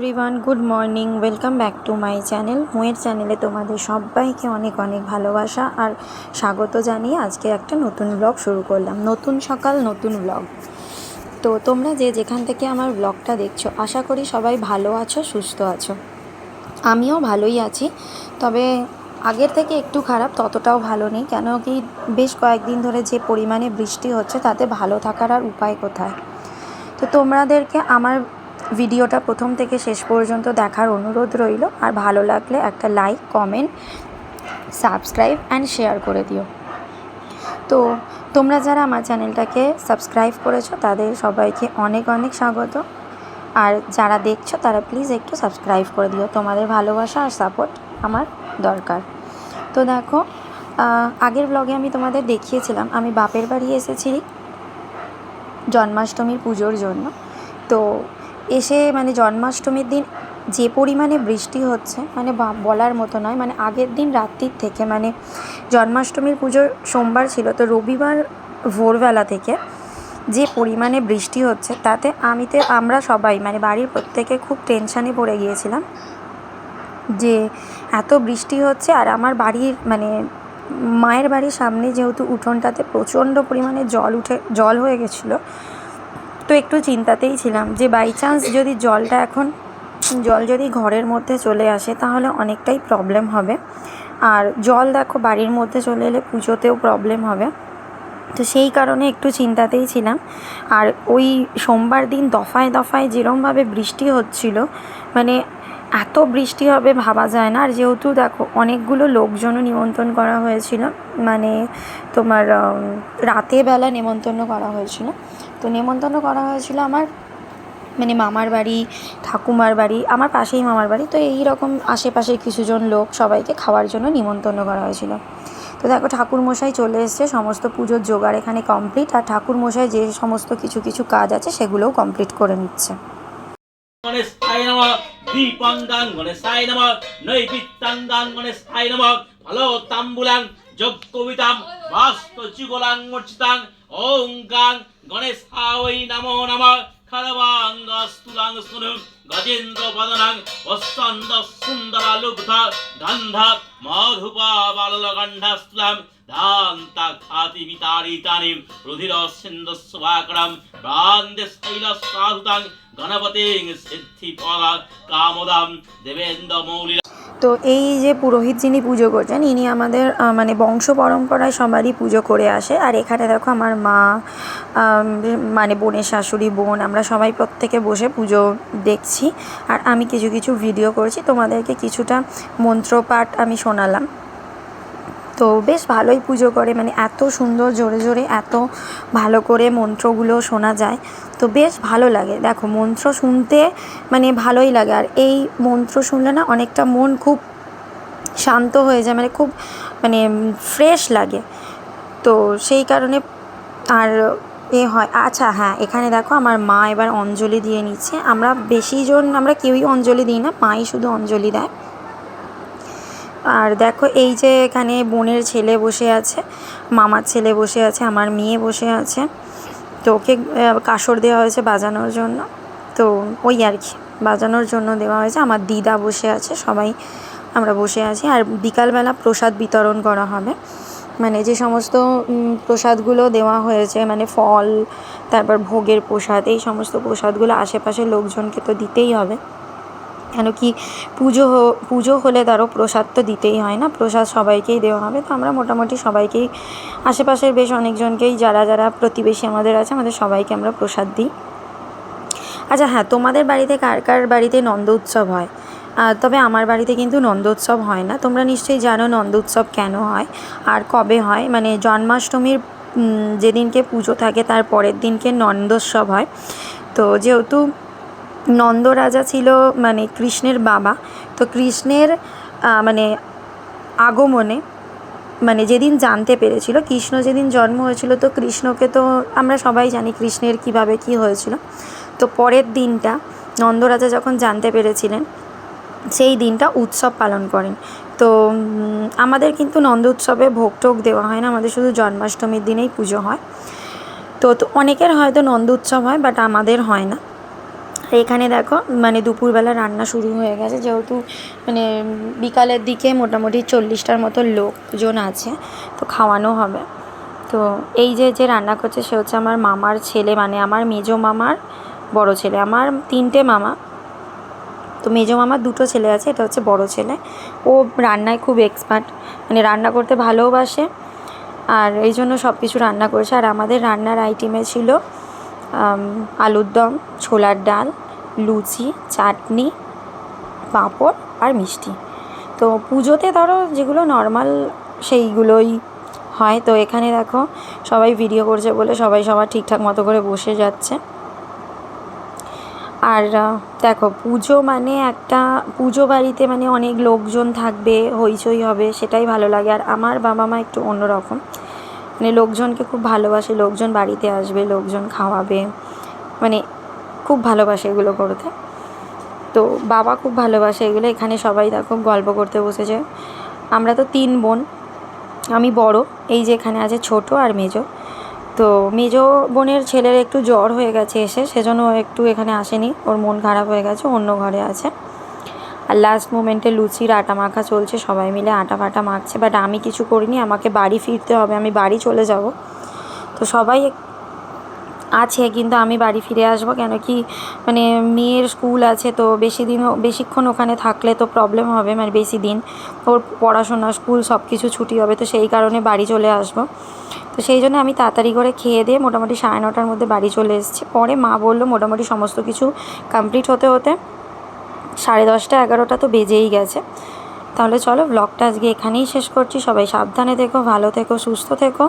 Everyone, good morning. Welcome back to my channel. মোয়ের চ্যানেলে তোমাদের সবাইকে অনেক অনেক ভালোবাসা আর স্বাগত জানিয়ে আজকে একটা নতুন ব্লগ শুরু করলাম। নতুন সকাল, নতুন ব্লগ। তো তোমরা যে যেখান থেকে আমার ব্লগটা দেখছো, আশা করি সবাই ভালো আছো, সুস্থ আছো। আমিও ভালোই আছি, তবে আগের থেকে একটু খারাপ, ততটাও ভালো নেই। কেন কি, বেশ কয়েকদিন ধরে যে পরিমাণে বৃষ্টি হচ্ছে, তাতে ভালো থাকার আর উপায় কোথায়। তো তোমাদেরকে আমার ভিডিওটা প্রথম থেকে শেষ পর্যন্ত দেখার অনুরোধ রইল। আর ভালো লাগলে একটা like, comment, subscribe and share করে দিও। তো তোমরা যারা আমার চ্যানেলটাকে সাবস্ক্রাইব করেছো, তাদের সবাইকে অনেক অনেক স্বাগত। আর যারা দেখছো, তারা প্লিজ একটু সাবস্ক্রাইব করে দিও। তোমাদের ভালোবাসা আর সাপোর্ট আমার দরকার। তো দেখো, আগের ব্লগে আমি তোমাদের দেখিয়েছিলাম আমি বাপের বাড়ি এসেছি জন্মাষ্টমীর পুজোর জন্য। তো এসে জন্মাষ্টমীর দিন যে পরিমাণে বৃষ্টি হচ্ছে, বলার মতো নয়। আগের দিন রাত্রির থেকে, জন্মাষ্টমীর পুজোর সোমবার ছিল, তো রবিবার ভোরবেলা থেকে যে পরিমাণে বৃষ্টি হচ্ছে, তাতে আমরা সবাই বাড়ির প্রত্যেকে খুব টেনশানে পড়ে গিয়েছিলাম যে এত বৃষ্টি হচ্ছে। আর আমার বাড়ির মায়ের বাড়ির সামনে যেহেতু উঠোনটাতে প্রচণ্ড পরিমাণে জল হয়ে গেছিলো, তো একটু চিন্তাতেই ছিলাম যে বাই চান্স যদি জল যদি ঘরের মধ্যে চলে আসে, তাহলে অনেকটাই প্রবলেম হবে। আর জল দেখো বাড়ির মধ্যে চলে এলে পুজোতেও প্রবলেম হবে। তো সেই কারণে একটু চিন্তাতেই ছিলাম। আর ওই সোমবার দিন দফায় দফায় যেরমভাবে বৃষ্টি হচ্ছিল, এত বৃষ্টি হবে ভাবা যায় না। আর যেহেতু দেখো অনেকগুলো লোকজনও নিমন্ত্রণ করা হয়েছিল, তোমার রাতের বেলা নেমন্তন্ন করা হয়েছিল। তো নেমন্তন্ন করা হয়েছিল আমার মামার বাড়ি, ঠাকুমার বাড়ি, আমার পাশেই মামার বাড়ি। তো এই রকম আশেপাশে কিছুজন লোক, সবাইকে খাওয়ার জন্য নিমন্ত্রণ করা হয়েছিল। তো দেখো ঠাকুরমশাই চলে এসছে, সমস্ত পুজোর জোগাড় এখানে কমপ্লিট। আর ঠাকুরমশাই যে সমস্ত কিছু কাজ আছে, সেগুলোও কমপ্লিট করে নিচ্ছে। গণেশায় নমঃ। দীপাঙ্গাং গণেশায় নমঃ। নৈবিত্তাঙ্গাং গণেশায় নমঃ। ফলো তাম্বুলাং যজ্ঞবিতাং বাস্তযুগলাং মর্চিতাং। ওং গাং গণেশায় নমো নমঃ। খরবাঙ্গস্তুলাং স্নুং গজেন্দ্র বদনাং বস্কন্দ সুন্দরালুব্ধা গন্ধা মধুপা বালগন্ধাস্তুলাং দান্তা খাতি বিতারিতানিম রুধির সিন্ধস্বাকরম ব্রান্দে শৈলসাহুতাং গণপতিং সিদ্ধিপদা কামদাম দেবেন্দ্র মৌলি। তো এই যে পুরোহিত যিনি পুজো করছেন, ইনি আমাদের বংশ পরম্পরায় সবারই পুজো করে আসে। আর এখানে দেখো আমার মা, বোনের শাশুড়ি, বোন, আমরা সবাই প্রত্যেকে বসে পুজো দেখছি। আর আমি কিছু ভিডিও করছি, তোমাদেরকে কিছুটা মন্ত্রপাঠ আমি শোনালাম। তো বেশ ভালোই পুজো করে, এত সুন্দর জোরে জোরে এত ভালো করে মন্ত্রগুলো শোনা যায়। তো বেশ ভালো লাগে। দেখো মন্ত্র শুনতে ভালোই লাগে। আর এই মন্ত্র শুনলে না অনেকটা মন খুব শান্ত হয়ে যায়, খুব ফ্রেশ লাগে। তো সেই কারণে আর হয়। আচ্ছা হ্যাঁ, এখানে দেখো আমার মা এবার অঞ্জলি দিয়ে নিচ্ছে। আমরা কেউই অঞ্জলি দিই না, মাই শুধু অঞ্জলি দেয়। আর দেখো এই যে এখানে বোনের ছেলে বসে আছে, মামার ছেলে বসে আছে, আমার মেয়ে বসে আছে। তো ওকে কাসর দেওয়া হয়েছে বাজানোর জন্য। তো ওই আর কি, বাজানোর জন্য দেওয়া হয়েছে। আমার দিদা বসে আছে, সবাই আমরা বসে আছি। আর বিকালবেলা প্রসাদ বিতরণ করা হবে। যে সমস্ত প্রসাদগুলো দেওয়া হয়েছে, ফল, তারপর ভোগের প্রসাদ, এই সমস্ত প্রসাদগুলো আশেপাশের লোকজনকে তো দিতেই হবে। কেন কি, পুজো হলে ধরো প্রসাদ তো দিতেই হয় না, প্রসাদ সবাইকেই দেওয়া হবে। তো আমরা মোটামুটি সবাইকেই, আশেপাশের বেশ অনেকজনকেই, যারা প্রতিবেশী আমাদের আছে, আমাদের সবাইকে আমরা প্রসাদ দিই। আচ্ছা হ্যাঁ, তোমাদের বাড়িতে কার বাড়িতে নন্দ উৎসব হয়? তবে আমার বাড়িতে কিন্তু নন্দ উৎসব হয় না। তোমরা নিশ্চয়ই জানো নন্দ উৎসব কেন হয় আর কবে হয়। জন্মাষ্টমীর যেদিনকে পুজো থাকে, তার পরের দিনকে নন্দোৎসব হয়। তো যেহেতু নন্দ রাজা ছিল কৃষ্ণের বাবা, তো কৃষ্ণের আগমনে মানে যেদিন জানতে পেরেছিল, কৃষ্ণ যেদিন জন্ম হয়েছিল, তো কৃষ্ণকে তো আমরা সবাই জানি কৃষ্ণের কীভাবে কী হয়েছিল। তো পরের দিনটা নন্দরাজা যখন জানতে পেরেছিলেন, সেই দিনটা উৎসব পালন করেন। তো আমাদের কিন্তু নন্দ উৎসবে ভোগ টোগ দেওয়া হয় না, আমাদের শুধু জন্মাষ্টমীর দিনেই পুজো হয়। তো অনেকের হয়তো নন্দ উৎসব হয়, বাট আমাদের হয় না। এখানে দেখো মানে দুপুরবেলা রান্না শুরু হয়ে গেছে, যেহেতু মানে বিকালের দিকে মোটামুটি 40টার মতো লোকজন আছে, তো খাওয়ানো হবে। তো এই যে রান্না করছে সে হচ্ছে আমার মামার ছেলে, মানে আমার মেজো মামার বড় ছেলে। আমার 3টে মামা, তো মেজো মামার 2টো ছেলে আছে, এটা হচ্ছে বড় ছেলে। ও রান্নায় খুব এক্সপার্ট, মানে রান্না করতে ভালোবাসে, আর এই জন্য সব কিছু রান্না করেছে। আর আমাদের রান্নার আইটেমে ছিল আলুর দম, ছোলার ডাল, লুচি, চাটনি, পাঁপড় আর মিষ্টি। তো পুজোতে ধরো যেগুলো নর্মাল সেইগুলোই হয়। তো এখানে দেখো সবাই ভিডিও করছে বলে সবাই সবার ঠিকঠাক মতো করে বসে যাচ্ছে। আর দেখো পুজো মানে একটা পুজো বাড়িতে মানে অনেক লোকজন থাকবে, হইচই হবে, সেটাই ভালো লাগে। আর আমার বাবা মা একটু অন্যরকম, মানে লোকজনকে খুব ভালোবাসে, লোকজন বাড়িতে আসবে, লোকজন খাওয়াবে, মানে খুব ভালোবাসে এগুলো করতে। তো বাবা খুব ভালোবাসে এগুলো। এখানে সবাই দেখো গল্প করতে বসেছে। আমরা তো 3 বোন, আমি বড়, এই যে এখানে আছে ছোট আর মেজো। তো মেজো বোনের ছেলের একটু জ্বর হয়ে গেছে এসে, সেজন্য ও একটু এখানে আসেনি, ওর মন খারাপ হয়ে গেছে, অন্য ঘরে আছে। আর লাস্ট মোমেন্টে লুচির আটা মাখা চলছে, সবাই মিলে আটা ফাটা মাখছে, বাট আমি কিছু করিনি, আমাকে বাড়ি ফিরতে হবে, আমি বাড়ি চলে যাব। তো সবাই আছে, কিন্তু আমি বাড়ি ফিরে আসবো, কেন কি মানে মেয়ের স্কুল আছে, তো বেশিক্ষণ ওখানে থাকলে তো প্রবলেম হবে, মানে বেশি দিন ওর পড়াশোনা, স্কুল সব কিছু ছুটি হবে, তো সেই কারণে বাড়ি চলে আসবো। তো সেই জন্য আমি তাড়াতাড়ি করে খেয়ে দিয়ে মোটামুটি 9:30টার মধ্যে বাড়ি চলে এসেছি। পরে মা বললো মোটামুটি সমস্ত কিছু কমপ্লিট হতে হতে 10:30 11টা তো বেজেই গেছে। তাহলে চলো ব্লগটা আজকে এখানেই শেষ করছি। সবাই সাবধানে থেকো, ভালো থেকো, সুস্থ থেকো।